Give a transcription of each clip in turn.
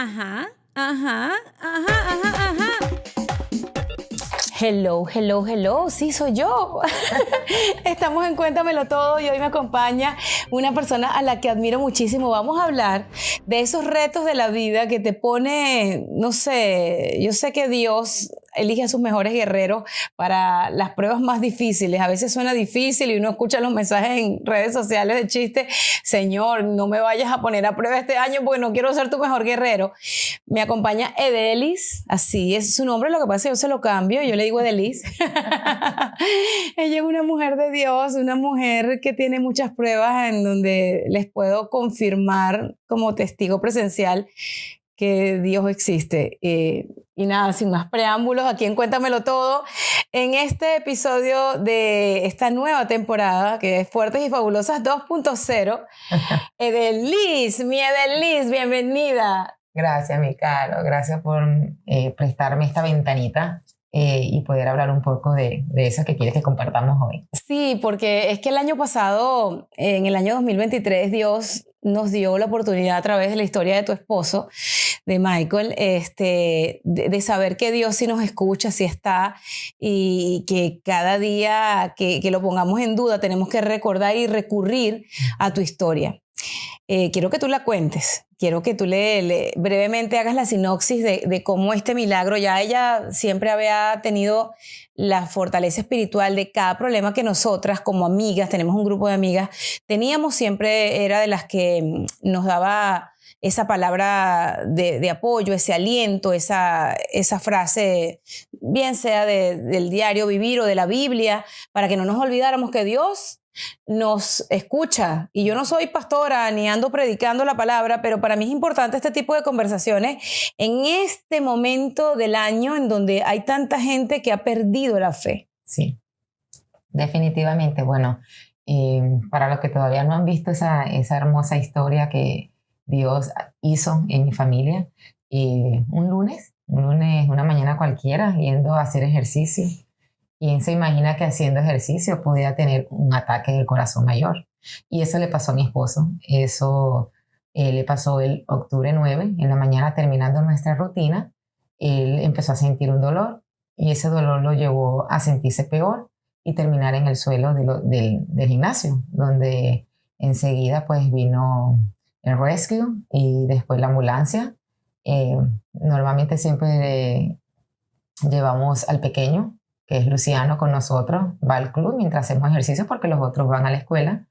Ajá, ajá, ajá, ajá, ajá. Hello, hello, hello, sí soy yo. Estamos en Cuéntamelo Todo y hoy me acompaña una persona a la que admiro muchísimo. Vamos a hablar de esos retos de la vida que te pone, no sé, yo sé que Dios elige a sus mejores guerreros para las pruebas más difíciles. A veces suena difícil y uno escucha los mensajes en redes sociales de chiste: Señor, no me vayas a poner a prueba este año porque no quiero ser tu mejor guerrero. Me acompaña Edelis, así es su nombre, lo que pasa es que yo se lo cambio, yo le digo Edelis. Ella es una mujer de Dios, una mujer que tiene muchas pruebas en donde les puedo confirmar como testigo presencial que Dios existe. Y nada, sin más preámbulos, aquí en Cuéntamelo Todo, en este episodio de esta nueva temporada, que es Fuertes y Fabulosas 2.0, Edelis, mi Edelis, bienvenida. Gracias, mi Caro. Gracias por prestarme esta ventanita y poder hablar un poco de eso que quieres que compartamos hoy. Sí, porque es que el año pasado, en el año 2023, Dios nos dio la oportunidad a través de la historia de tu esposo, de Michael, de saber que Dios sí nos escucha, sí está, y que cada día que lo pongamos en duda tenemos que recordar y recurrir a tu historia. Quiero que tú la cuentes, quiero que tú brevemente hagas la sinopsis de cómo este milagro, ya ella siempre había tenido la fortaleza espiritual de cada problema que nosotras como amigas, tenemos un grupo de amigas, teníamos, siempre era de las que nos daba esa palabra de apoyo, ese aliento, esa frase, bien sea del diario vivir o de la Biblia, para que no nos olvidáramos que Dios nos escucha. Y yo no soy pastora ni ando predicando la palabra, pero para mí es importante este tipo de conversaciones en este momento del año en donde hay tanta gente que ha perdido la fe. Sí, definitivamente. Bueno, para los que todavía no han visto esa hermosa historia que Dios hizo en mi familia, un lunes, una mañana cualquiera, yendo a hacer ejercicio. ¿Quién se imagina que haciendo ejercicio podía tener un ataque del corazón mayor? Y eso le pasó a mi esposo. Eso le pasó el octubre 9, en la mañana terminando nuestra rutina. Él empezó a sentir un dolor y ese dolor lo llevó a sentirse peor y terminar en el suelo del gimnasio, donde enseguida pues vino el rescue y después la ambulancia. Normalmente siempre llevamos al pequeño, que es Luciano, con nosotros, va al club mientras hacemos ejercicio porque los otros van a la escuela.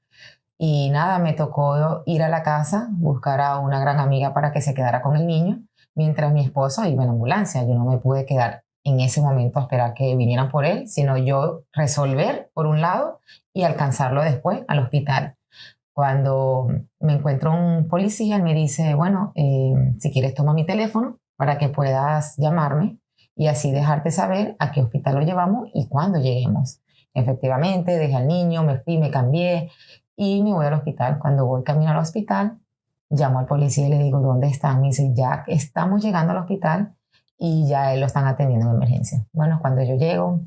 Y nada, me tocó ir a la casa, buscar a una gran amiga para que se quedara con el niño, mientras mi esposo iba en la ambulancia. Yo no me pude quedar en ese momento a esperar que vinieran por él, sino yo resolver por un lado y alcanzarlo después al hospital. Cuando me encuentro un policía, él me dice, bueno, si quieres toma mi teléfono para que puedas llamarme y así dejarte saber a qué hospital lo llevamos y cuándo lleguemos. Efectivamente, dejé al niño, me fui, me cambié y me voy al hospital. Cuando voy camino al hospital, llamo al policía y le digo, ¿dónde están? Me dice, ya estamos llegando al hospital y ya él lo están atendiendo en emergencia. Bueno, cuando yo llego,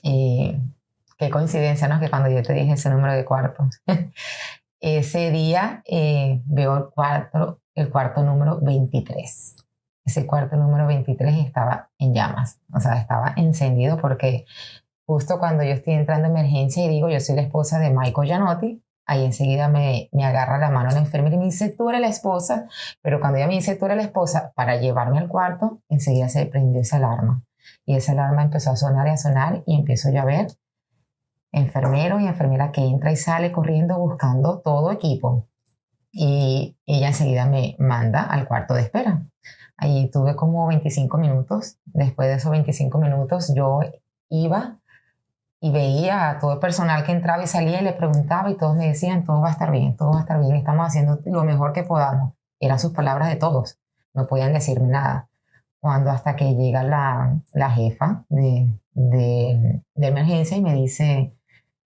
qué coincidencia, ¿no? Que cuando yo te dije ese número de cuarto, ese día veo el cuarto número 23. Ese cuarto número 23 estaba en llamas, o sea, estaba encendido porque justo cuando yo estoy entrando en emergencia y digo, yo soy la esposa de Michael Gianotti, ahí enseguida me agarra la mano la enfermera y me dice, tú eres la esposa, pero cuando ella me dice, tú eres la esposa, para llevarme al cuarto, enseguida se prendió esa alarma. Y esa alarma empezó a sonar y empiezo yo a ver enfermero y enfermera que entra y sale corriendo buscando todo equipo. Y ella enseguida me manda al cuarto de espera. Allí tuve como 25 minutos. Después de esos 25 minutos yo iba y veía a todo el personal que entraba y salía y le preguntaba y todos me decían, todo va a estar bien, todo va a estar bien, estamos haciendo lo mejor que podamos. Eran sus palabras de todos, no podían decirme nada. Cuando hasta que llega la jefa de emergencia y me dice,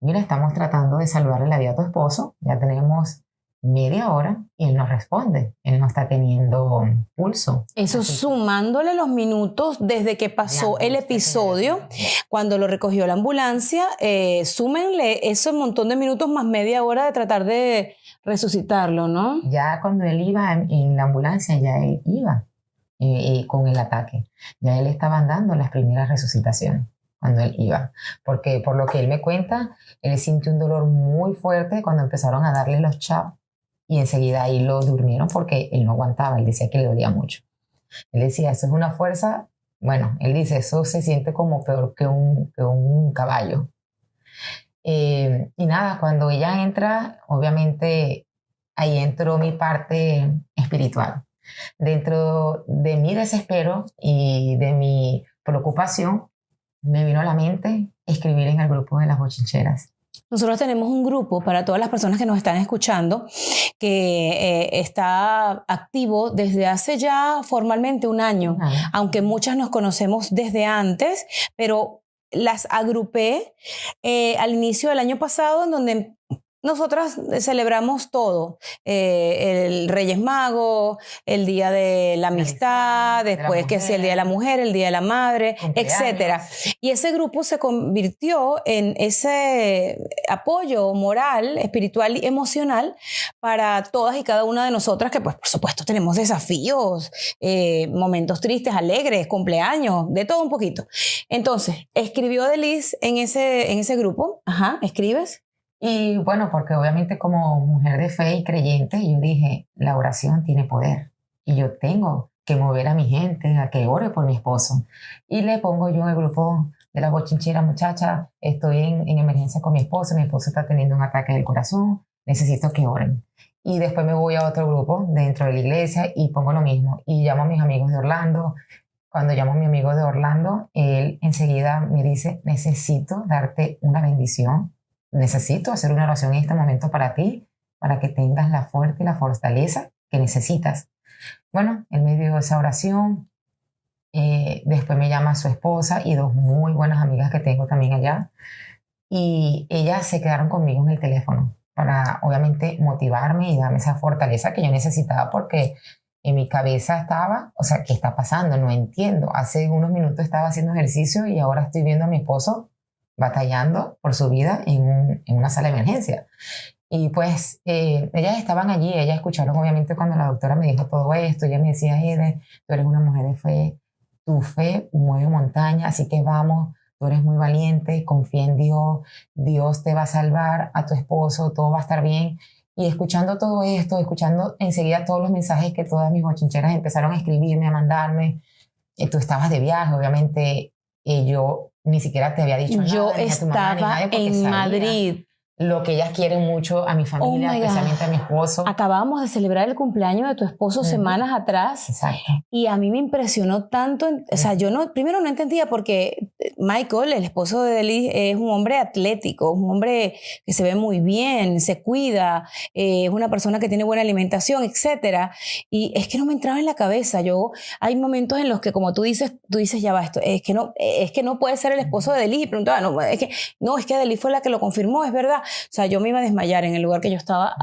mira, estamos tratando de salvarle la vida a tu esposo, ya tenemos media hora y él no responde, él no está teniendo pulso. Eso Así sumándole los minutos desde que pasó el episodio, cuando lo recogió la ambulancia, súmenle ese montón de minutos más media hora de tratar de resucitarlo, ¿no? Ya cuando él iba en la ambulancia, ya él iba. y con el ataque. Ya él estaban dando las primeras resucitaciones cuando él iba, porque por lo que él me cuenta, él sintió un dolor muy fuerte cuando empezaron a darle los chops y enseguida ahí lo durmieron porque él no aguantaba, él decía que le dolía mucho. Él decía, eso es una fuerza, bueno, él dice, eso se siente como peor que un caballo. Y nada, cuando ella entra, obviamente ahí entró mi parte espiritual. Dentro de mi desespero y de mi preocupación, me vino a la mente escribir en el grupo de las bochincheras. Nosotros tenemos un grupo para todas las personas que nos están escuchando que está activo desde hace ya formalmente un año, aunque muchas nos conocemos desde antes, pero las agrupé al inicio del año pasado, en donde nosotras celebramos todo, el Reyes Magos, el Día de la Amistad, después que sí, el Día de la Mujer, el Día de la Madre, etcétera. Y ese grupo se convirtió en ese apoyo moral, espiritual y emocional para todas y cada una de nosotras que, pues, por supuesto, tenemos desafíos, momentos tristes, alegres, cumpleaños, de todo un poquito. Entonces, escribió Denise en ese grupo. Ajá, ¿escribes? Y bueno, porque obviamente como mujer de fe y creyente, yo dije, la oración tiene poder y yo tengo que mover a mi gente a que ore por mi esposo. Y le pongo yo en el grupo de la bochinchera, muchacha, estoy en emergencia con mi esposo está teniendo un ataque del corazón, necesito que oren. Y después me voy a otro grupo dentro de la iglesia y pongo lo mismo. Y llamo a mis amigos de Orlando. Cuando llamo a mi amigo de Orlando, él enseguida me dice, necesito darte una bendición. Necesito hacer una oración en este momento para ti, para que tengas la fuerza y la fortaleza que necesitas. Bueno, él me dio esa oración. Después me llama su esposa y dos muy buenas amigas que tengo también allá. Y ellas se quedaron conmigo en el teléfono para, obviamente, motivarme y darme esa fortaleza que yo necesitaba porque en mi cabeza estaba, o sea, ¿qué está pasando? No entiendo. Hace unos minutos estaba haciendo ejercicio y ahora estoy viendo a mi esposo batallando por su vida en una sala de emergencia. Y pues ellas estaban allí, ellas escucharon obviamente cuando la doctora me dijo todo esto, ella me decía, Ede, tú eres una mujer de fe, tu fe mueve montaña, así que vamos, tú eres muy valiente, confía en Dios, Dios te va a salvar, a tu esposo, todo va a estar bien. Y escuchando todo esto, escuchando enseguida todos los mensajes que todas mis bochincheras empezaron a escribirme, a mandarme, tú estabas de viaje, obviamente, yo ni siquiera te había dicho nada. Yo ni a tu mamá, ni estaba nadie, porque en sabía Madrid. lo que ellas quieren mucho a mi familia, especialmente a mi esposo. Acabamos de celebrar el cumpleaños de tu esposo semanas atrás. Exacto. Y a mí me impresionó tanto. O sea, yo primero no entendía porque Michael, el esposo de Denise, es un hombre atlético, un hombre que se ve muy bien, se cuida, es una persona que tiene buena alimentación, etcétera. Y es que no me entraba en la cabeza. Hay momentos en los que, como tú dices, ya va, esto es que no puede ser el esposo de Denise. Y preguntaba, es que Denise fue la que lo confirmó, es verdad. O sea, yo me iba a desmayar en el lugar que yo estaba,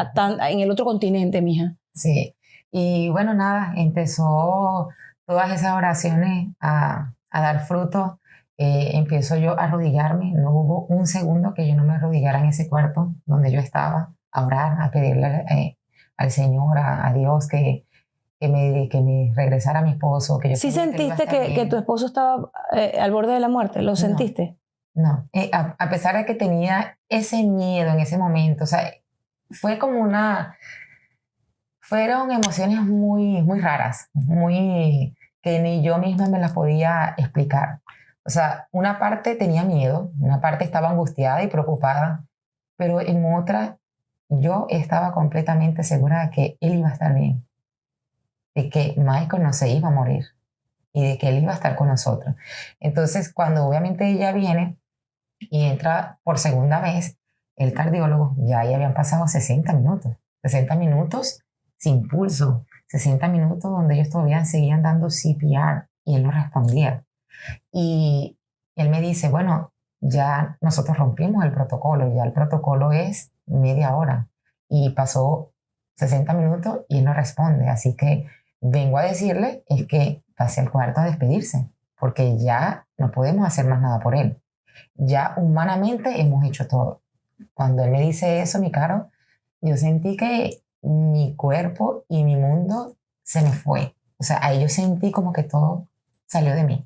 en el otro continente, mija. Sí. Y bueno, nada, empezó todas esas oraciones a dar fruto. Empiezo yo a arrodillarme. No hubo un segundo que yo no me arrodillara en ese cuarto donde yo estaba, a orar, a pedirle al Señor, a Dios que me regresara a mi esposo. Que yo ¿Sí sentiste que tu esposo estaba al borde de la muerte? ¿Lo sentiste? No, a pesar de que tenía ese miedo en ese momento, o sea, fue como fueron emociones muy, muy raras, muy que ni yo misma me las podía explicar. O sea, una parte tenía miedo, una parte estaba angustiada y preocupada, pero en otra yo estaba completamente segura de que él iba a estar bien, de que Michael no se iba a morir y de que él iba a estar con nosotros. Entonces, cuando obviamente ella viene y entra por segunda vez, el cardiólogo, ya ahí habían pasado 60 minutos sin pulso, 60 minutos donde ellos todavía seguían dando CPR y él no respondía. Y él me dice, bueno, ya nosotros rompimos el protocolo, ya el protocolo es media hora y pasó 60 minutos y él no responde, así que vengo a decirle es que pase al cuarto a despedirse, porque ya no podemos hacer más nada por él. Ya humanamente hemos hecho todo. Cuando él me dice eso, mi caro, yo sentí que mi cuerpo y mi mundo se me fue. O sea, ahí yo sentí como que todo salió de mí.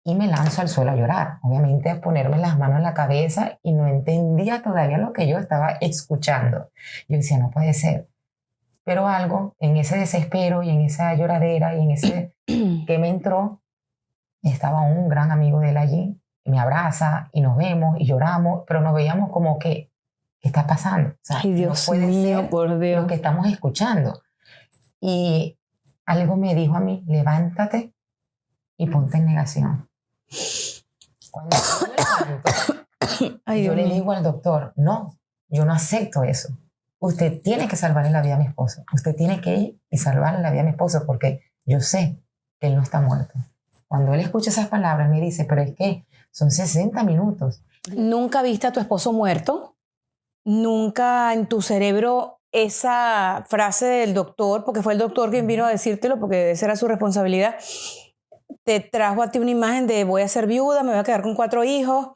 Y me lanzo al suelo a llorar. Obviamente a ponerme las manos en la cabeza y no entendía todavía lo que yo estaba escuchando. Yo decía, no puede ser. Pero algo en ese desespero y en esa lloradera y en ese que me entró, estaba un gran amigo de él allí, me abraza y nos vemos y lloramos, pero nos veíamos como que, ¿qué está pasando? O sea, Ay, Dios no puede mío, ser por Dios. lo que estamos escuchando. Y algo me dijo a mí, levántate y ponte en negación. Cuando yo me levanto, Ay, yo Dios le mío. digo al doctor, no, yo no acepto eso. Usted tiene que salvarle la vida a mi esposo. Usted tiene que ir y salvarle la vida a mi esposo porque yo sé que él no está muerto. Cuando él escucha esas palabras me dice, pero es que son 60 minutos. ¿Nunca viste a tu esposo muerto? ¿Nunca en tu cerebro esa frase del doctor, porque fue el doctor quien vino a decírtelo, porque esa era su responsabilidad, te trajo a ti una imagen de voy a ser viuda, me voy a quedar con 4 hijos?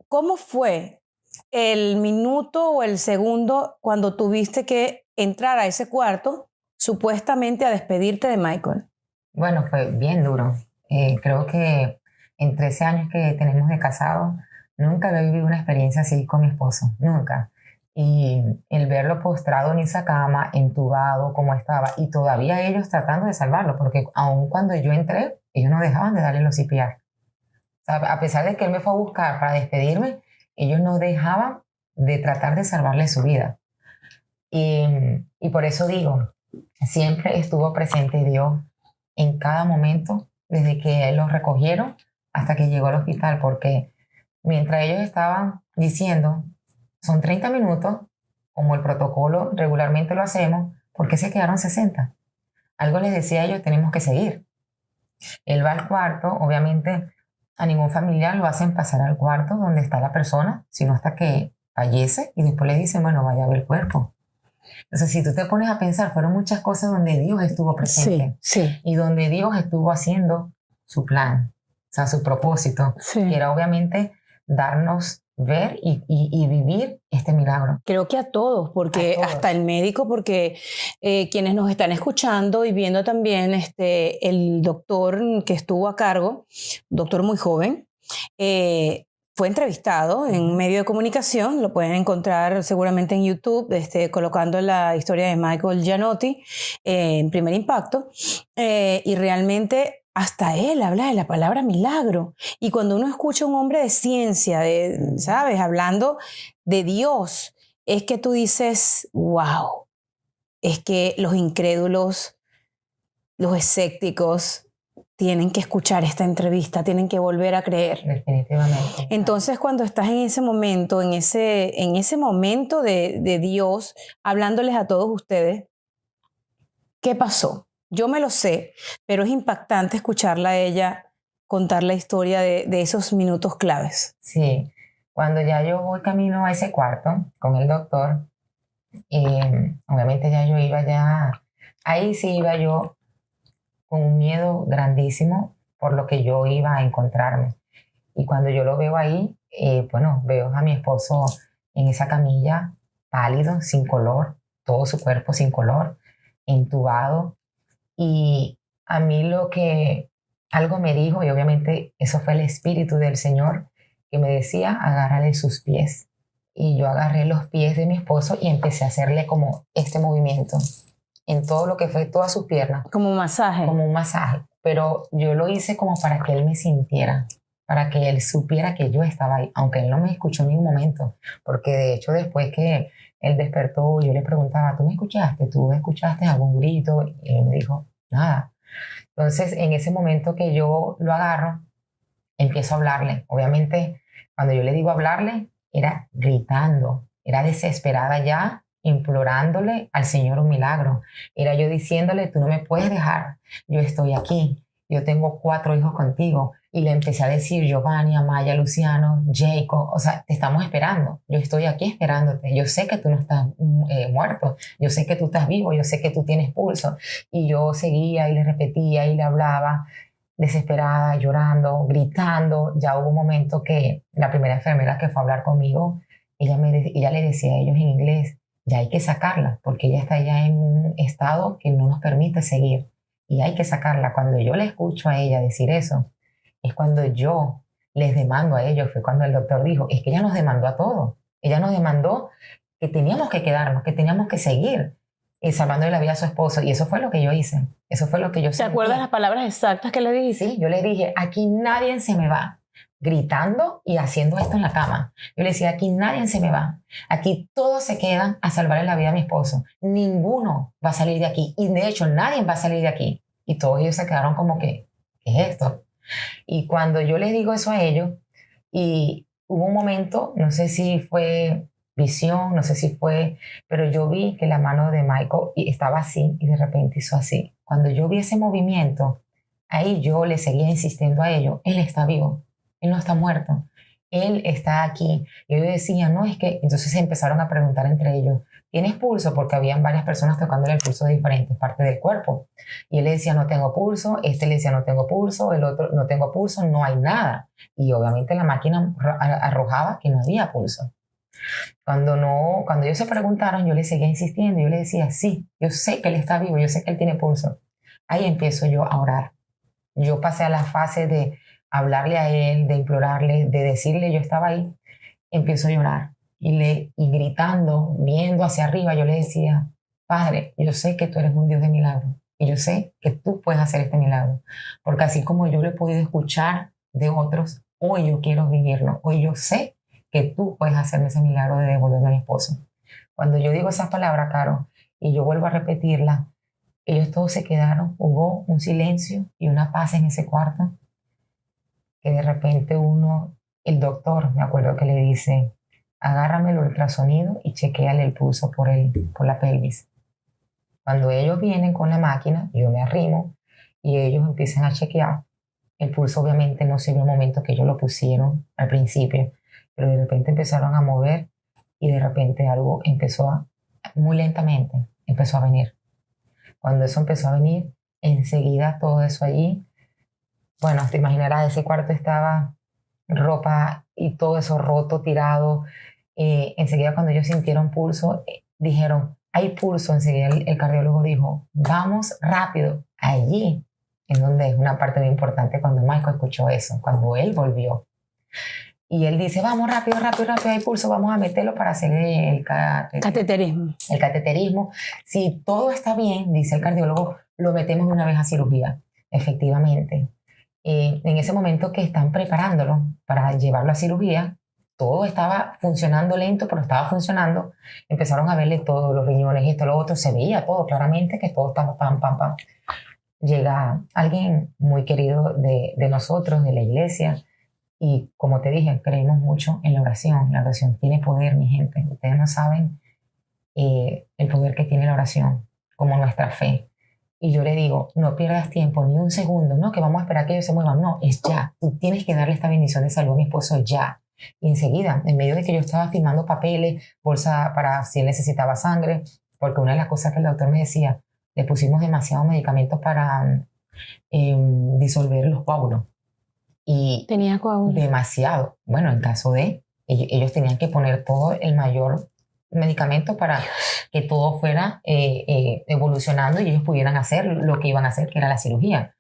¿Cómo fue el minuto o el segundo cuando tuviste que entrar a ese cuarto supuestamente a despedirte de Michael? Bueno, fue bien duro. Creo que en 13 años que tenemos de casado, nunca había vivido una experiencia así con mi esposo, nunca. Y el verlo postrado en esa cama, entubado como estaba, y todavía ellos tratando de salvarlo, porque aun cuando yo entré, ellos no dejaban de darle los CPR. O sea, a pesar de que él me fue a buscar para despedirme, ellos no dejaban de tratar de salvarle su vida. Y por eso digo, siempre estuvo presente Dios en cada momento, desde que los recogieron hasta que llegó al hospital, porque mientras ellos estaban diciendo, son 30 minutos, como el protocolo regularmente lo hacemos, ¿por qué se quedaron 60? Algo les decía a ellos, tenemos que seguir. Él va al cuarto, obviamente a ningún familiar lo hacen pasar al cuarto donde está la persona, sino hasta que fallece y después le dicen, bueno, vaya a ver el cuerpo. Entonces, si tú te pones a pensar, fueron muchas cosas donde Dios estuvo presente Sí. y donde Dios estuvo haciendo su plan, o sea, su propósito, Sí. que era obviamente darnos ver y vivir este milagro. Creo que a todos, porque A todos. hasta el médico, porque quienes nos están escuchando y viendo también, el doctor que estuvo a cargo, un doctor muy joven, fue entrevistado en un medio de comunicación, lo pueden encontrar seguramente en YouTube, colocando la historia de Michael Gianotti en Primer Impacto, y realmente hasta él habla de la palabra milagro. Y cuando uno escucha a un hombre de ciencia, ¿sabes? Hablando de Dios, es que tú dices, wow, es que los incrédulos, los escépticos, tienen que escuchar esta entrevista, tienen que volver a creer. Definitivamente. Entonces, cuando estás en ese momento, en ese momento de Dios, hablándoles a todos ustedes, ¿qué pasó? Yo me lo sé, pero es impactante escucharla a ella contar la historia de esos minutos claves. Sí, cuando ya yo voy camino a ese cuarto con el doctor, obviamente ya yo iba ahí sí iba yo con un miedo grandísimo por lo que yo iba a encontrarme. Y cuando yo lo veo ahí, bueno, veo a mi esposo en esa camilla, pálido, sin color, todo su cuerpo sin color, entubado. Y a mí algo me dijo, y obviamente eso fue el Espíritu del Señor, que me decía, agárrale sus pies. Y yo agarré los pies de mi esposo y empecé a hacerle como este movimiento en todo lo que fue todas sus piernas. Como un masaje. Como un masaje. Pero yo lo hice como para que él me sintiera, para que él supiera que yo estaba ahí, aunque él no me escuchó en ningún momento. Porque de hecho después que él despertó, yo le preguntaba, ¿tú me escuchaste? ¿Tú escuchaste algún grito? Y él me dijo, nada. Entonces, en ese momento que yo lo agarro, empiezo a hablarle. Obviamente, cuando yo le digo hablarle, era gritando, era desesperada ya, implorándole al Señor un milagro. Era yo diciéndole, tú no me puedes dejar, yo estoy aquí, yo tengo 4 hijos contigo. Y le empecé a decir, Giovanni, Amaya, Luciano, Jacob, o sea, te estamos esperando, yo estoy aquí esperándote, yo sé que tú no estás muerto, yo sé que tú estás vivo, yo sé que tú tienes pulso. Y yo seguía y le repetía y le hablaba, desesperada, llorando, gritando. Ya hubo un momento que la primera enfermera que fue a hablar conmigo, ella le decía a ellos en inglés, ya hay que sacarla, porque ella está ya en un estado que no nos permite seguir. Y hay que sacarla. Cuando yo le escucho a ella decir eso, es cuando yo les demando a ellos, fue cuando el doctor dijo, es que ella nos demandó a todos. Ella nos demandó que teníamos que quedarnos, que teníamos que seguir salvando la vida a su esposo. Y eso fue lo que yo hice. Eso fue lo que yo ¿Te sentí. acuerdas las palabras exactas que le dijiste? Sí, yo le dije, aquí nadie se me va, gritando y haciendo esto en la cama. Yo le decía, aquí nadie se me va. Aquí todos se quedan a salvarle la vida a mi esposo. Ninguno va a salir de aquí. Y de hecho, nadie va a salir de aquí. Y todos ellos se quedaron como que, ¿qué es esto? Y cuando yo les digo eso a ellos, y hubo un momento, no sé si fue visión, no sé si fue, pero yo vi que la mano de Michael estaba así y de repente hizo así. Cuando yo vi ese movimiento, ahí yo le seguía insistiendo a ellos, él está vivo, él no está muerto, él está aquí. Y ellos decían, no, es que, entonces se empezaron a preguntar entre ellos, ¿tienes pulso? Porque habían varias personas tocándole el pulso de diferentes partes del cuerpo. Y él le decía, no tengo pulso, este le decía, no tengo pulso, el otro, no tengo pulso, no hay nada. Y obviamente la máquina arrojaba que no había pulso. Cuando ellos se preguntaron, yo les seguía insistiendo, yo les decía, sí, yo sé que él está vivo, yo sé que él tiene pulso. Ahí empiezo yo a orar. Yo pasé a la fase de hablarle a él, de implorarle, de decirle, yo estaba ahí, empiezo a llorar. Y gritando, viendo hacia arriba, yo le decía, Padre, yo sé que tú eres un Dios de milagros y yo sé que tú puedes hacer este milagro, porque así como yo lo he podido escuchar de otros, hoy yo quiero vivirlo, hoy yo sé que tú puedes hacerme ese milagro de devolverme a mi esposo. Cuando yo digo esas palabras, Caro, y yo vuelvo a repetirlas, ellos todos se quedaron, hubo un silencio y una paz en ese cuarto, que de repente el doctor, me acuerdo que le dice, agárrame el ultrasonido y chequéale el pulso por la pelvis. Cuando ellos vienen con la máquina, yo me arrimo y ellos empiezan a chequear. El pulso obviamente no se vio en el momento que ellos lo pusieron al principio, pero de repente empezaron a mover y de repente algo muy lentamente, empezó a venir. Cuando eso empezó a venir, enseguida todo eso allí, bueno, te imaginarás, ese cuarto estaba ropa y todo eso roto, tirado. Enseguida cuando ellos sintieron pulso, dijeron, hay pulso. Enseguida el cardiólogo dijo, vamos rápido. Allí es donde es una parte muy importante cuando Michael escuchó eso, cuando él volvió. Y él dice, vamos rápido, rápido, rápido, hay pulso, vamos a meterlo para hacer el Cateterismo. El cateterismo. Si todo está bien, dice el cardiólogo, lo metemos de una vez a cirugía. Efectivamente. En ese momento que están preparándolo para llevarlo a cirugía, todo estaba funcionando lento, pero estaba funcionando. Empezaron a verle todos los riñones, esto, lo otro, se veía todo claramente que todo estaba pam, pam, pam. Llega alguien muy querido de nosotros, de la iglesia, y como te dije, creemos mucho en la oración. La oración tiene poder, mi gente. Ustedes no saben el poder que tiene la oración, como nuestra fe. Y yo le digo, no pierdas tiempo, ni un segundo, no, que vamos a esperar que ellos se muevan. No, es ya. Tú tienes que darle esta bendición de salud a mi esposo ya. Y enseguida, en medio de que yo estaba firmando papeles, bolsa para si él necesitaba sangre, porque una de las cosas que el doctor me decía, le pusimos demasiados medicamentos para disolver los coágulos. Y tenía coágulos. Demasiado. Bueno, en caso de, ellos tenían que poner todo el mayor medicamento para que todo fuera evolucionando y ellos pudieran hacer lo que iban a hacer, que era la cirugía.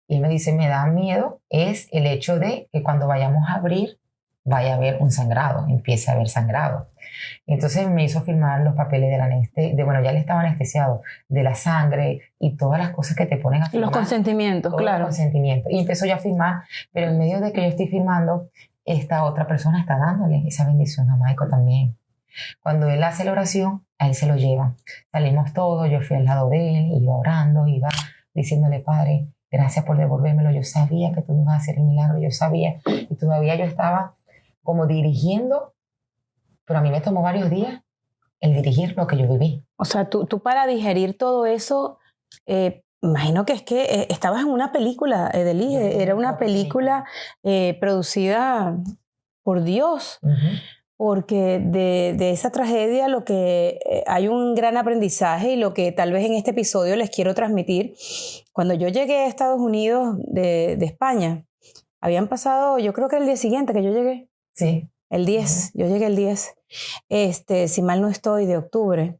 Y él me dice, me da miedo es el hecho de que cuando vayamos a abrir vaya a haber un sangrado, empiece a haber sangrado. Entonces me hizo firmar los papeles bueno, ya le estaba anestesiado, de la sangre y todas las cosas que te ponen a firmar. Los consentimientos, claro. Los consentimientos. Y empezó ya a firmar, pero en medio de que yo estoy firmando, esta otra persona está dándole esa bendición a Michael también. Cuando él hace la oración, ahí se lo lleva. Salimos todos, yo fui al lado de él, iba orando, iba diciéndole, Padre, gracias por devolvérmelo. Yo sabía que tú me ibas a hacer el milagro, yo sabía. Y todavía yo estaba como dirigiendo, pero a mí me tomó varios días el dirigir lo que yo viví. O sea, tú para digerir todo eso, imagino que es que estabas en una película, Edelí, era una película producida por Dios. Uh-huh. Porque de esa tragedia lo que hay un gran aprendizaje y lo que tal vez en este episodio les quiero transmitir. Cuando yo llegué a Estados Unidos de España, habían pasado, yo creo que el día siguiente que yo llegué. Sí. El 10, yo llegué el 10, si mal no estoy, de octubre.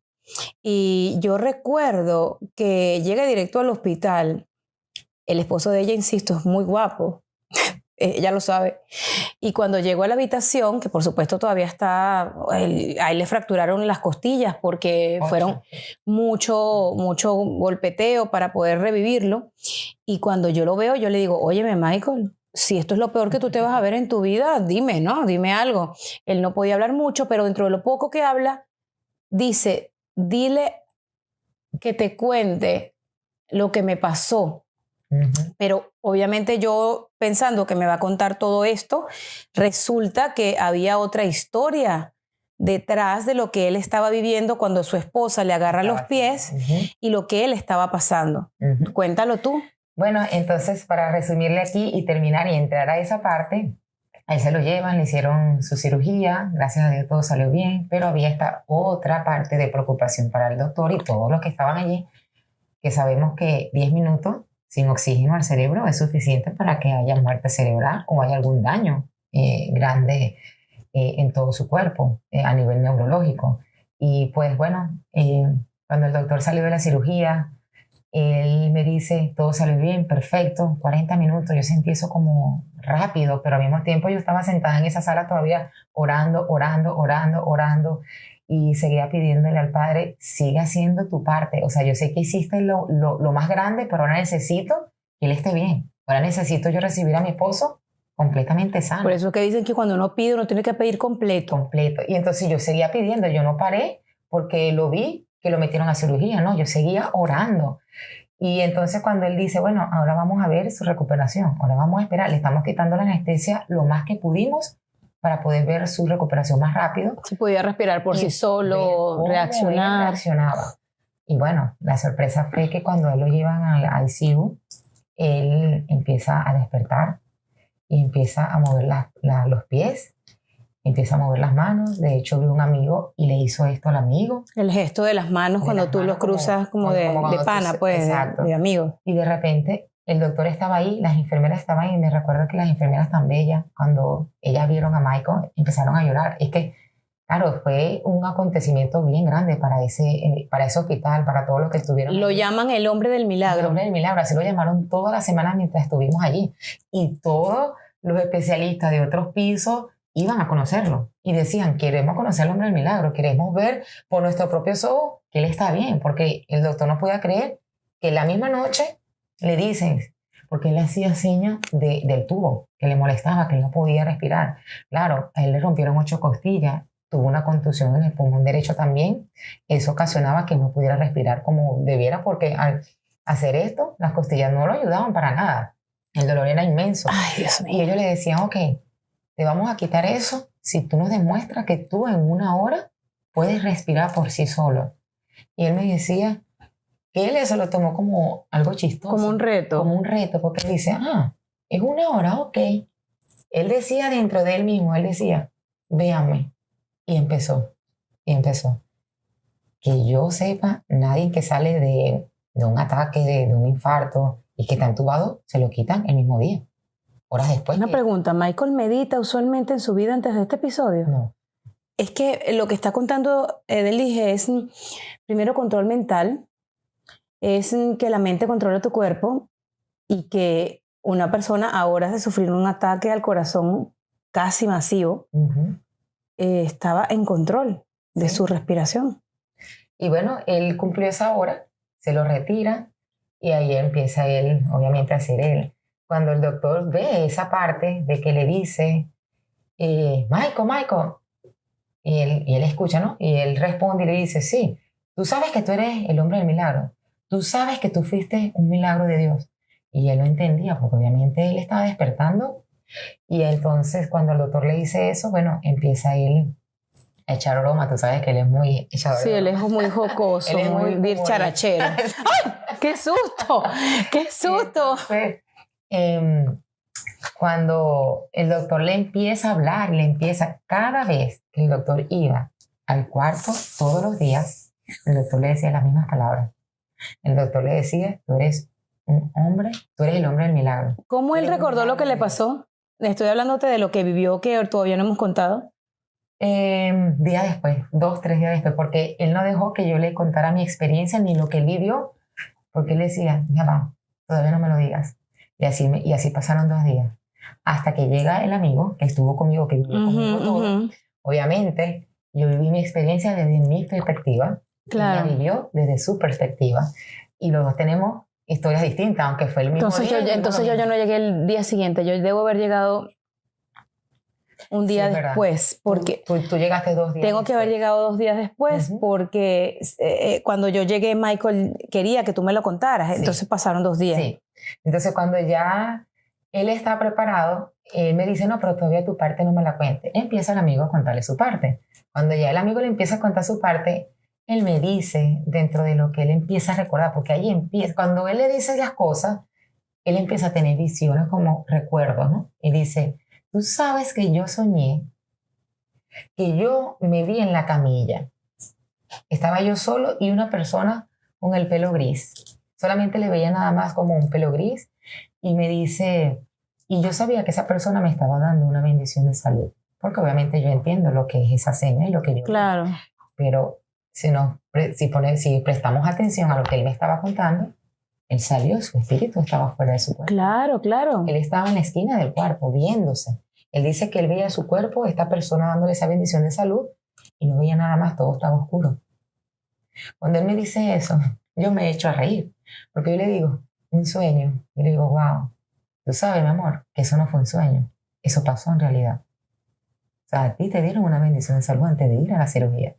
Y yo recuerdo que llega directo al hospital. El esposo de ella, insisto, es muy guapo. Ella lo sabe. Y cuando llegó a la habitación, que por supuesto todavía está, a él le fracturaron las costillas porque fueron mucho golpeteo para poder revivirlo. Y cuando yo lo veo, yo le digo, óyeme, Michael, si esto es lo peor que tú te vas a ver en tu vida, dime, ¿no? Dime algo. Él no podía hablar mucho, pero dentro de lo poco que habla, dice, dile que te cuente lo que me pasó. Pero obviamente yo pensando que me va a contar todo esto, resulta que había otra historia detrás de lo que él estaba viviendo cuando su esposa le agarra los pies y lo que él estaba pasando. Cuéntalo tú. Bueno, entonces para resumirle aquí y terminar y entrar a esa parte, a él se lo llevan, le hicieron su cirugía, gracias a Dios todo salió bien, pero había esta otra parte de preocupación para el doctor y todos los que estaban allí, que sabemos que 10 minutos sin oxígeno al cerebro es suficiente para que haya muerte cerebral o haya algún daño grande en todo su cuerpo a nivel neurológico. Y pues bueno, cuando el doctor salió de la cirugía, él me dice, todo salió bien, perfecto, 40 minutos. Yo sentí eso como rápido, pero al mismo tiempo yo estaba sentada en esa sala todavía orando y seguía pidiéndole al Padre, sigue haciendo tu parte. O sea, yo sé que hiciste lo más grande, pero ahora necesito que Él esté bien. Ahora necesito yo recibir a mi esposo completamente sano. Por eso es que dicen que cuando uno pide, uno tiene que pedir completo. Completo. Y entonces yo seguía pidiendo, yo no paré porque lo vi que lo metieron a cirugía, ¿no? Yo seguía orando. Y entonces cuando él dice, bueno, ahora vamos a ver su recuperación, ahora vamos a esperar, le estamos quitando la anestesia lo más que pudimos para poder ver su recuperación más rápido. Si podía respirar por sí solo, reaccionar. Reaccionaba. Y bueno, la sorpresa fue que cuando él lo llevan al ICU, él empieza a despertar y empieza a mover los pies, empieza a mover las manos. De hecho, vi un amigo y le hizo esto al amigo. El gesto de las manos cuando tú los cruzas como de pana, pues, de amigo. Y de repente el doctor estaba ahí, las enfermeras estaban ahí, y me recuerdo que las enfermeras tan bellas, cuando ellas vieron a Michael, empezaron a llorar. Es que, claro, fue un acontecimiento bien grande para ese hospital, para todos los que estuvieron. Lo llaman el hombre del milagro. El hombre del milagro, así lo llamaron todas las semanas mientras estuvimos allí. Y todos los especialistas de otros pisos iban a conocerlo y decían, queremos conocer al hombre del milagro, queremos ver por nuestros propios ojos que él está bien, porque el doctor no podía creer que la misma noche le dicen, porque él hacía señas del tubo, que le molestaba, que él no podía respirar. Claro, a él le rompieron 8 costillas, tuvo una contusión en el pulmón derecho también, eso ocasionaba que no pudiera respirar como debiera, porque al hacer esto, las costillas no lo ayudaban para nada, el dolor era inmenso. Ay, Dios mío. Y ellos le decían, ok, te vamos a quitar eso si tú nos demuestras que tú en 1 hora puedes respirar por sí solo. Y él me decía que él eso lo tomó como algo chistoso. Como un reto. Como un reto, porque él dice, es 1 hora, ok. Él decía dentro de él mismo, él decía, véanme. Y empezó. Que yo sepa, nadie que sale de un ataque, de un infarto y que está entubado, se lo quitan el mismo día. Horas después. Una pregunta, ¿Michael medita usualmente en su vida antes de este episodio? No. Es que lo que está contando Edelis es, primero, control mental, es que la mente controla tu cuerpo y que una persona a horas de sufrir un ataque al corazón casi masivo estaba en control de su respiración. Y bueno, él cumplió esa hora, se lo retira y ahí empieza él, obviamente, a hacer él. Cuando el doctor ve esa parte de que le dice, Michael, y él escucha, ¿no? Y él responde y le dice, sí, tú sabes que tú eres el hombre del milagro, tú sabes que tú fuiste un milagro de Dios. Y él no entendía, porque obviamente él estaba despertando. Y entonces cuando el doctor le dice eso, bueno, empieza él a echar broma, tú sabes que él es muy echador. Sí, él es muy jocoso, él es muy dicharachero. ¡Ay! ¡Qué susto! ¡Qué susto! Entonces, cuando el doctor le empieza a hablar, cada vez que el doctor iba al cuarto, todos los días, el doctor le decía las mismas palabras. El doctor le decía, tú eres un hombre, tú eres el hombre del milagro. ¿Cómo él recordó lo que le pasó? Estoy hablándote de lo que vivió, que todavía no hemos contado. Días después, 2, 3 días después, porque él no dejó que yo le contara mi experiencia ni lo que él vivió, porque él decía, ya va, todavía no me lo digas. Y así pasaron 2 días, hasta que llega el amigo que estuvo conmigo, que vivió conmigo todo. Obviamente, yo viví mi experiencia desde mi perspectiva, Claro. ella vivió desde su perspectiva, y los dos tenemos historias distintas, aunque fue el mismo día. Entonces yo no llegué el día siguiente, yo debo haber llegado un día después, porque tú llegaste 2 días tengo que haber llegado 2 días después, porque cuando yo llegué Michael quería que tú me lo contaras, entonces pasaron 2 días. Sí, entonces cuando ya él está preparado, él me dice, no, pero todavía tu parte no me la cuente. Empieza el amigo a contarle su parte. Cuando ya el amigo le empieza a contar su parte, él me dice, dentro de lo que él empieza a recordar, porque ahí empieza, cuando él le dice las cosas, él empieza a tener visiones como recuerdos, ¿no? Y dice, tú sabes que yo soñé, que yo me vi en la camilla. Estaba yo solo y una persona con el pelo gris. Solamente le veía nada más como un pelo gris. Y me dice, y yo sabía que esa persona me estaba dando una bendición de salud. Porque obviamente yo entiendo lo que es esa seña y lo que yo... Claro. Vi. Pero si prestamos atención a lo que él me estaba contando, él salió, su espíritu estaba fuera de su cuerpo. Claro, claro. Él estaba en la esquina del cuerpo, viéndose. Él dice que él veía su cuerpo, esta persona dándole esa bendición de salud, y no veía nada más, todo estaba oscuro. Cuando él me dice eso, yo me echo a reír, porque yo le digo, un sueño. Y le digo, wow, tú sabes, mi amor, que eso no fue un sueño, eso pasó en realidad. O sea, a ti te dieron una bendición de salud antes de ir a la cirugía.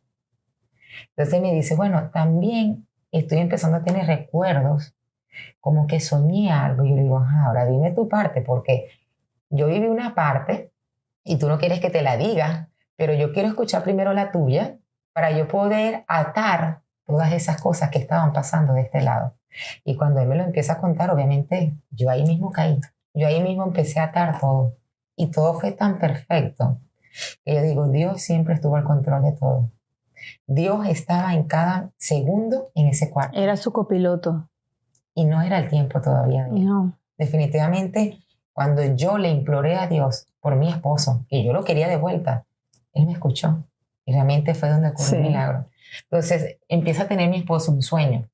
Entonces me dice, bueno, también estoy empezando a tener recuerdos, como que soñé algo. Y yo le digo, ajá, ahora dime tu parte, porque yo viví una parte y tú no quieres que te la diga, pero yo quiero escuchar primero la tuya para yo poder atar todas esas cosas que estaban pasando de este lado. Y cuando él me lo empieza a contar, obviamente, yo ahí mismo caí. Yo ahí mismo empecé a atar todo. Y todo fue tan perfecto que yo digo, Dios siempre estuvo al control de todo. Dios estaba en cada segundo en ese cuarto. Era su copiloto. Y no era el tiempo todavía de él. No. Definitivamente, cuando yo le imploré a Dios por mi esposo, que yo lo quería de vuelta, él me escuchó. Y realmente fue donde ocurrió el milagro. Entonces, empieza a tener mi esposo un sueño.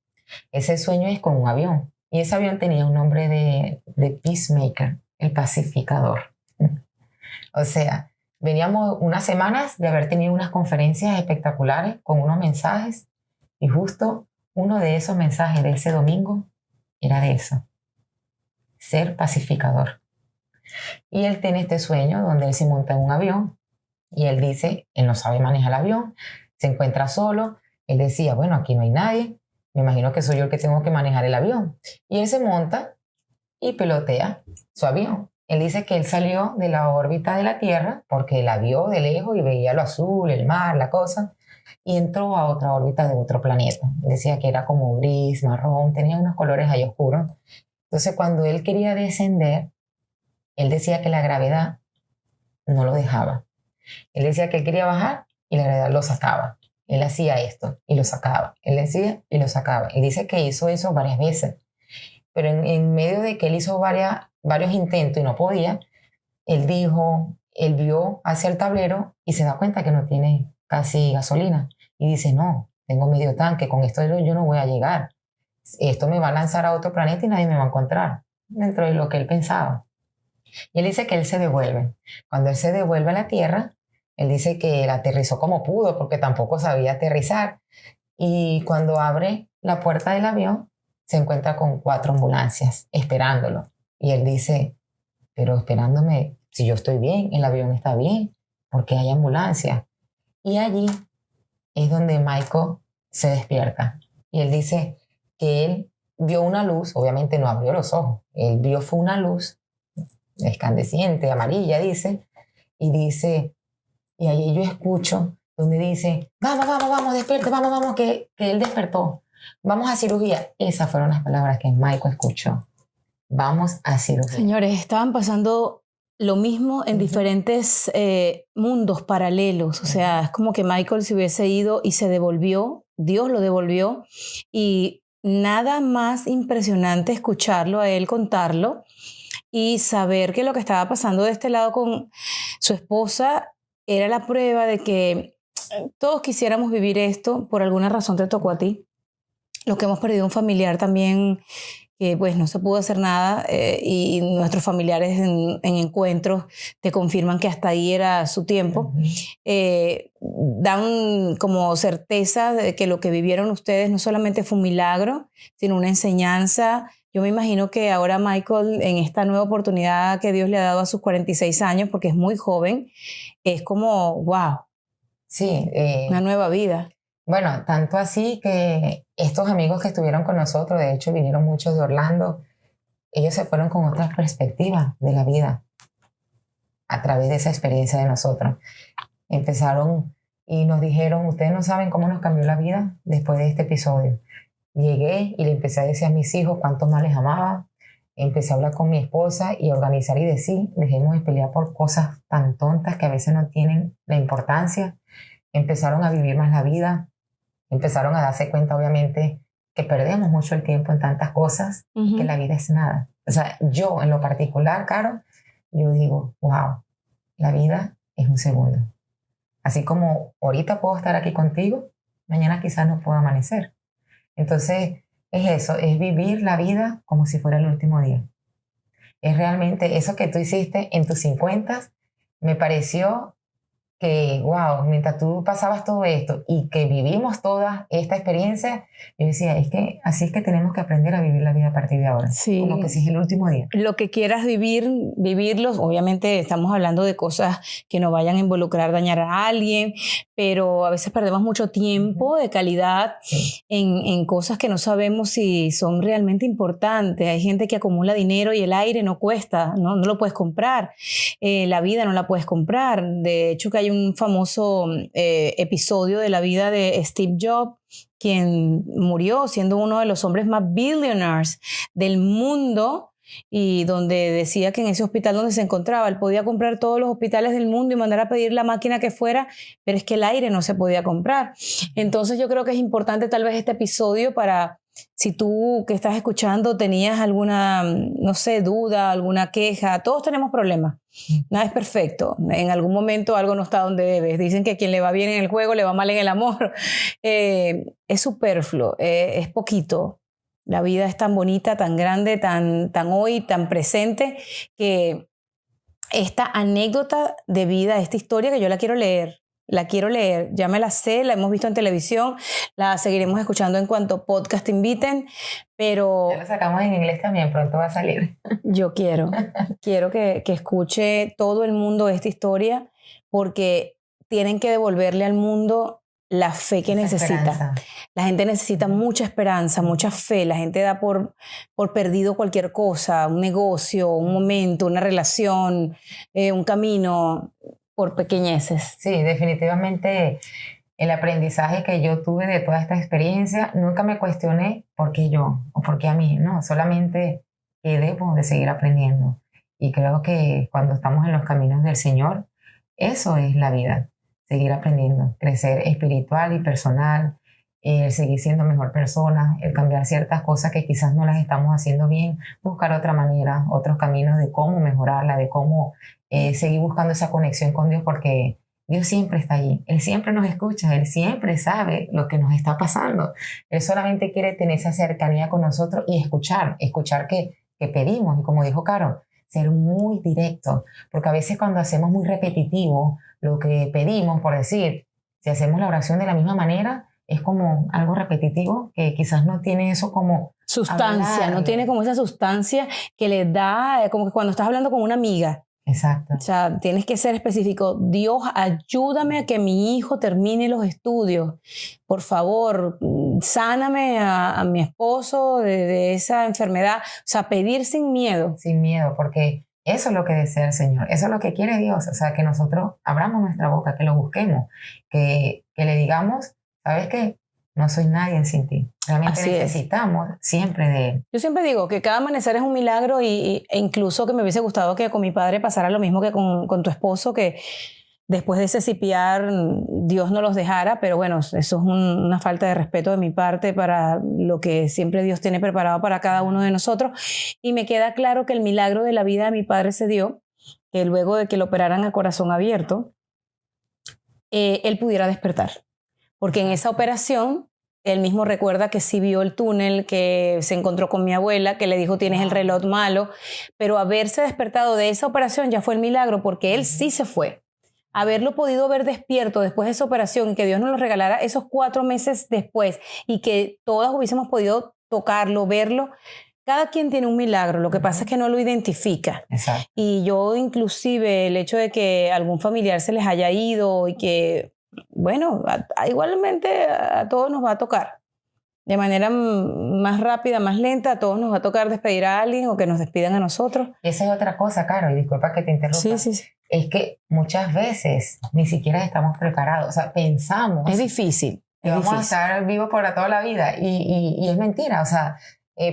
Ese sueño es con un avión. Y ese avión tenía un nombre de Peacemaker, el pacificador. O sea, veníamos unas semanas de haber tenido unas conferencias espectaculares con unos mensajes. Y justo uno de esos mensajes de ese domingo era de eso. Ser pacificador. Y él tiene este sueño donde él se monta en un avión y él dice, él no sabe manejar el avión, se encuentra solo. Él decía, bueno, aquí no hay nadie, me imagino que soy yo el que tengo que manejar el avión. Y él se monta y pilotea su avión. Él dice que él salió de la órbita de la Tierra porque la vio de lejos y veía lo azul, el mar, la cosa, y entró a otra órbita de otro planeta. Decía que era como gris, marrón, tenía unos colores ahí oscuros. Entonces, cuando él quería descender, él decía que la gravedad no lo dejaba. Él decía que él quería bajar y la gravedad lo sacaba. Él hacía esto y lo sacaba. Él decía y lo sacaba. Él dice que hizo eso varias veces. Pero en medio de que él hizo varios intentos y no podía, él vio hacia el tablero y se da cuenta que no tiene casi gasolina. Y dice, no, tengo medio tanque, con esto yo no voy a llegar. Esto me va a lanzar a otro planeta y nadie me va a encontrar. Dentro de lo que él pensaba. Y él dice que él se devuelve. Cuando él se devuelve a la Tierra, él dice que él aterrizó como pudo, porque tampoco sabía aterrizar. Y cuando abre la puerta del avión, se encuentra con 4 ambulancias esperándolo. Y él dice, pero esperándome, si yo estoy bien, el avión está bien, ¿por qué hay ambulancia? Y allí es donde Michael se despierta. Y él dice que él vio una luz, obviamente no abrió los ojos, él vio fue una luz escandescente, amarilla, dice, y ahí yo escucho donde dice, vamos, despierte, vamos, que él despertó, vamos a cirugía. Esas fueron las palabras que Michael escuchó. Vamos a cirugía. Señores, estaban pasando lo mismo en diferentes mundos paralelos. O sea, es como que Michael se hubiese ido y se devolvió, Dios lo devolvió, y nada más impresionante escucharlo a él contarlo y saber que lo que estaba pasando de este lado con su esposa era la prueba de que todos quisiéramos vivir esto, por alguna razón te tocó a ti. Los que hemos perdido un familiar también, que pues no se pudo hacer nada, y nuestros familiares en encuentros te confirman que hasta ahí era su tiempo, dan como certeza de que lo que vivieron ustedes no solamente fue un milagro, sino una enseñanza. Yo me imagino que ahora Michael, en esta nueva oportunidad que Dios le ha dado a sus 46 años, porque es muy joven, es como, wow, Sí, una nueva vida. bueno, tanto así que estos amigos que estuvieron con nosotros, de hecho vinieron muchos de Orlando, ellos se fueron con otras perspectivas de la vida a través de esa experiencia de nosotros. Empezaron y nos dijeron, ustedes no saben cómo nos cambió la vida después de este episodio. Llegué y le empecé a decir a mis hijos cuánto más les amaba, empecé a hablar con mi esposa y organizar y decir, dejemos de pelear por cosas tan tontas que a veces no tienen la importancia. Empezaron a vivir más la vida, empezaron a darse cuenta, obviamente, que perdemos mucho el tiempo en tantas cosas, que la vida es nada. O sea, yo en lo particular, Caro, yo digo, wow, la vida es un segundo. Así como ahorita puedo estar aquí contigo, mañana quizás no pueda amanecer. Entonces, es eso, es vivir la vida como si fuera el último día. Es realmente eso que tú hiciste en tus 50, me pareció que, wow, mientras tú pasabas todo esto y que vivimos toda esta experiencia, yo decía, es que así es que tenemos que aprender a vivir la vida a partir de ahora. Sí. Como que si es el último día. Lo que quieras vivir, vivirlos. Obviamente estamos hablando de cosas que no vayan a involucrar, dañar a alguien, pero a veces perdemos mucho tiempo de calidad en cosas que no sabemos si son realmente importantes. Hay gente que acumula dinero y el aire no cuesta, no lo puedes comprar. La vida no la puedes comprar. De hecho, que hay un famoso episodio de la vida de Steve Jobs, quien murió siendo uno de los hombres más billionaires del mundo, y donde decía que en ese hospital donde se encontraba, él podía comprar todos los hospitales del mundo y mandar a pedir la máquina que fuera, pero es que el aire no se podía comprar. Entonces yo creo que es importante tal vez este episodio para, si tú que estás escuchando tenías alguna, no sé, duda, alguna queja, todos tenemos problemas. Nada es perfecto. En algún momento algo no está donde debe. Dicen que a quien le va bien en el juego le va mal en el amor. Es superfluo, es poquito. La vida es tan bonita, tan grande, tan hoy, tan presente, que esta anécdota de vida, esta historia que yo la quiero leer, ya me la sé, la hemos visto en televisión, la seguiremos escuchando en cuanto podcast te inviten, pero... Ya lo sacamos en inglés también, pronto va a salir. Yo quiero que escuche todo el mundo esta historia, porque tienen que devolverle al mundo la fe que necesita. Esperanza. La gente necesita mucha esperanza, mucha fe. La gente da por perdido cualquier cosa, un negocio, un momento, una relación, un camino, por pequeñeces. Sí, definitivamente el aprendizaje que yo tuve de toda esta experiencia, nunca me cuestioné por qué yo o por qué a mí, no, solamente que debo de seguir aprendiendo. Y creo que cuando estamos en los caminos del Señor, eso es la vida, seguir aprendiendo, crecer espiritual y personal, seguir siendo mejor persona, el cambiar ciertas cosas que quizás no las estamos haciendo bien, buscar otra manera, otros caminos de cómo mejorarla, de cómo seguir buscando esa conexión con Dios, porque Dios siempre está allí, Él siempre nos escucha, Él siempre sabe lo que nos está pasando. Él solamente quiere tener esa cercanía con nosotros y escuchar que pedimos. Y como dijo Caro, ser muy directo, porque a veces cuando hacemos muy repetitivo lo que pedimos, por decir, si hacemos la oración de la misma manera, es como algo repetitivo que quizás no tiene eso como sustancia, no tiene como esa sustancia que le da, como que cuando estás hablando con una amiga. Exacto. O sea, tienes que ser específico. Dios, ayúdame a que mi hijo termine los estudios. Por favor, sáname a mi esposo de esa enfermedad. O sea, pedir sin miedo. Sin miedo, porque eso es lo que desea el Señor. Eso es lo que quiere Dios. O sea, que nosotros abramos nuestra boca, que lo busquemos, que le digamos, ¿sabes qué? No soy nadie sin ti. Realmente Así necesitamos siempre de Él. Yo siempre digo que cada amanecer es un milagro, e incluso que me hubiese gustado que con mi padre pasara lo mismo que con tu esposo, que después de ese CPR Dios no los dejara, pero bueno, eso es una falta de respeto de mi parte para lo que siempre Dios tiene preparado para cada uno de nosotros. Y me queda claro que el milagro de la vida de mi padre se dio, que luego de que lo operaran a corazón abierto, él pudiera despertar. Porque en esa operación, él mismo recuerda que sí vio el túnel, que se encontró con mi abuela, que le dijo tienes el reloj malo, pero haberse despertado de esa operación ya fue el milagro, porque él sí se fue. Haberlo podido ver despierto después de esa operación, que Dios nos lo regalara esos 4 meses después y que todas hubiésemos podido tocarlo, verlo. Cada quien tiene un milagro, lo que pasa es que no lo identifica. Exacto. Y yo inclusive el hecho de que algún familiar se les haya ido y que, bueno, igualmente a todos nos va a tocar. De manera más rápida, más lenta, a todos nos va a tocar despedir a alguien o que nos despidan a nosotros. Esa es otra cosa, Caro, y disculpa que te interrumpa. Sí. Es que muchas veces ni siquiera estamos preparados. O sea, pensamos... Es difícil. Que vamos a estar vivos para toda la vida. Y es mentira. O sea,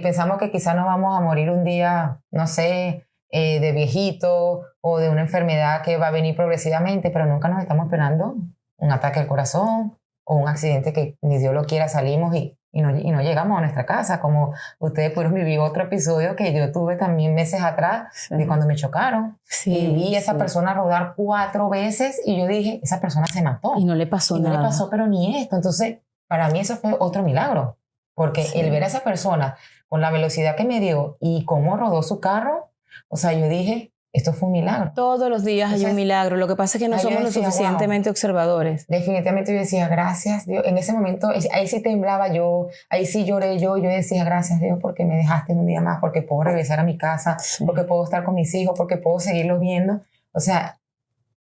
pensamos que quizás nos vamos a morir un día, no sé, de viejito o de una enfermedad que va a venir progresivamente, pero nunca nos estamos esperando un ataque al corazón o un accidente que ni Dios lo quiera, salimos y no llegamos a nuestra casa, como ustedes pudieron vivir otro episodio que yo tuve también meses atrás, de cuando me chocaron. Y vi a esa persona rodar 4 veces y yo dije, esa persona se mató. Y no le pasó nada. No le pasó, pero ni esto. Entonces, para mí eso fue otro milagro, porque el ver a esa persona con la velocidad que me dio y cómo rodó su carro, o sea, yo dije, esto fue un milagro. Todos los días hay un milagro. Lo que pasa es que no somos lo suficientemente observadores. Definitivamente yo decía, gracias Dios. En ese momento, ahí sí temblaba yo, ahí sí lloré yo decía, gracias Dios porque me dejaste un día más, porque puedo regresar a mi casa, porque puedo estar con mis hijos, porque puedo seguirlos viendo. O sea,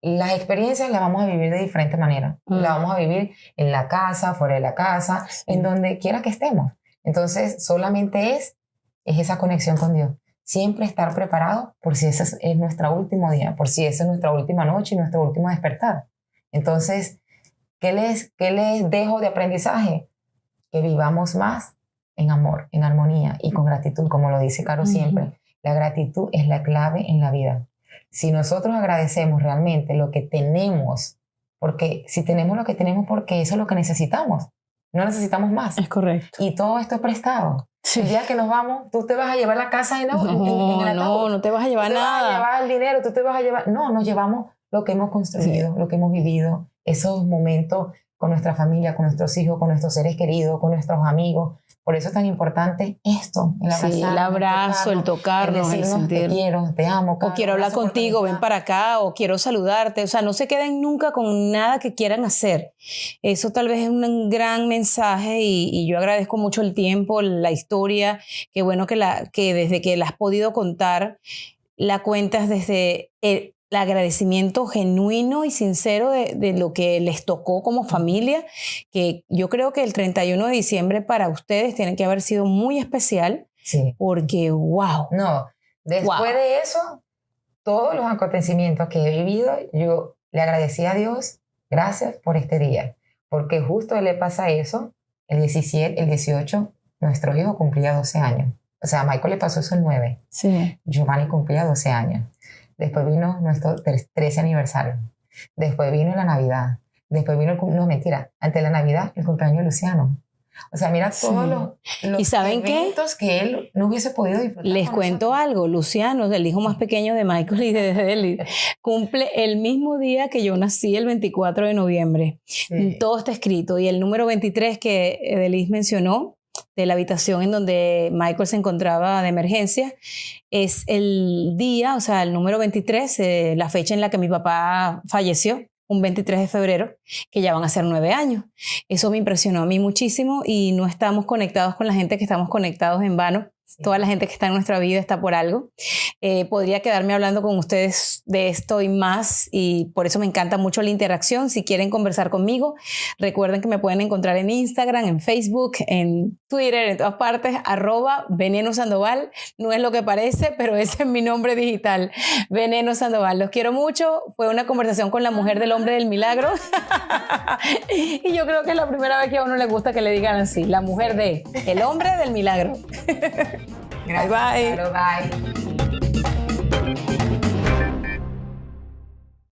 las experiencias las vamos a vivir de diferente manera. Las vamos a vivir en la casa, fuera de la casa, en donde quiera que estemos. Entonces, solamente es esa conexión con Dios. Siempre estar preparado por si ese es nuestro último día, por si esa es nuestra última noche y nuestro último despertar. Entonces, ¿qué les dejo de aprendizaje? Que vivamos más en amor, en armonía y con gratitud, como lo dice Caro siempre. La gratitud es la clave en la vida. Si nosotros agradecemos realmente lo que tenemos, porque si tenemos lo que tenemos, porque eso es lo que necesitamos, no necesitamos más. Es correcto. Y todo esto es prestado. Sí. El día que nos vamos, tú te vas a llevar la casa en el ataúd. No te vas a llevar nada. Tú te vas a llevar el dinero, tú te vas a llevar... No, nos llevamos lo que hemos construido, lo que hemos vivido, esos momentos con nuestra familia, con nuestros hijos, con nuestros seres queridos, con nuestros amigos. Por eso es tan importante esto, el abrazo, el tocarnos, el sentir. Te quiero, te amo. O quiero hablar contigo, ven para acá, o quiero saludarte. O sea, no se queden nunca con nada que quieran hacer. Eso tal vez es un gran mensaje y yo agradezco mucho el tiempo, la historia. Qué bueno que desde que la has podido contar, la cuentas desde el agradecimiento genuino y sincero de lo que les tocó como familia, que yo creo que el 31 de diciembre para ustedes tiene que haber sido muy especial, porque wow. No, después de eso, todos los acontecimientos que he vivido, yo le agradecí a Dios, gracias por este día, porque justo le pasa eso, el 17, el 18, nuestro hijo cumplía 12 años. O sea, a Michael le pasó eso el 9. Giovanni cumplía 12 años. Después vino nuestro 13 aniversario. Después vino la Navidad. Después vino, no mentira, antes de la Navidad, el cumpleaños de Luciano. O sea, mira todos los ¿Y saben eventos que él no hubiese podido disfrutar. Les cuento algo, Luciano, el hijo más pequeño de Michael y de Deli, cumple el mismo día que yo nací, el 24 de noviembre. Todo está escrito. Y el número 23 que Delis mencionó, de la habitación en donde Michael se encontraba de emergencia, es el día, o sea, el número 23, la fecha en la que mi papá falleció, un 23 de febrero, que ya van a ser 9 años. Eso me impresionó a mí muchísimo y no estamos conectados con la gente que estamos conectados en vano. Toda la gente que está en nuestra vida está por algo. Podría quedarme hablando con ustedes de esto y más, y por eso me encanta mucho la interacción. Si quieren conversar conmigo, recuerden que me pueden encontrar en Instagram, en Facebook, en Twitter, en todas partes, @Veneno Sandoval. No es lo que parece, pero ese es mi nombre digital, Veneno Sandoval. Los quiero mucho. Fue una conversación con la mujer del hombre del milagro. Y yo creo que es la primera vez que a uno le gusta que le digan así, la mujer del hombre del milagro. Gracias, bye. Bye.